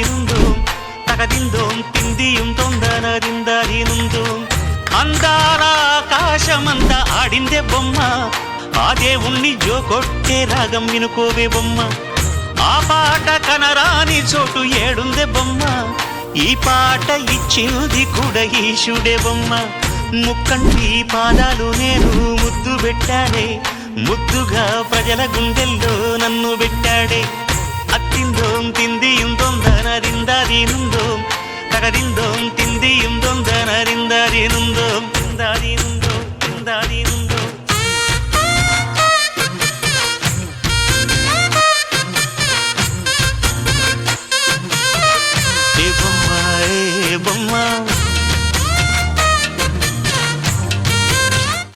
తిందాదీనుందోం తగదిందోం తిందియం తొందరదిందాదీనుందోం అందాల ఆకాశమంతా ఆడిందే బొమ్మ ఆ దేవుణ్ణి జోకొట్టే రాగం వినుకోవే బొమ్మ ఆ పాట కనరాని చోటు ఏడుందే బొమ్మ ఈ పాట ఇచ్చింది కూడా ఈశుడే బొమ్మ ముక్కంటి పాదాలు నేను ముద్దు పెట్టాడే ముద్దుగా ప్రజల గుండెల్లో నన్ను పెట్టాడే అత్తిందోం తిందియం తొందరదిందాదీనుందోం తగదిందోం తిందియం తొందరదిందాదీనుందోం తిందాదీనుందోం తిందాదీనుందోం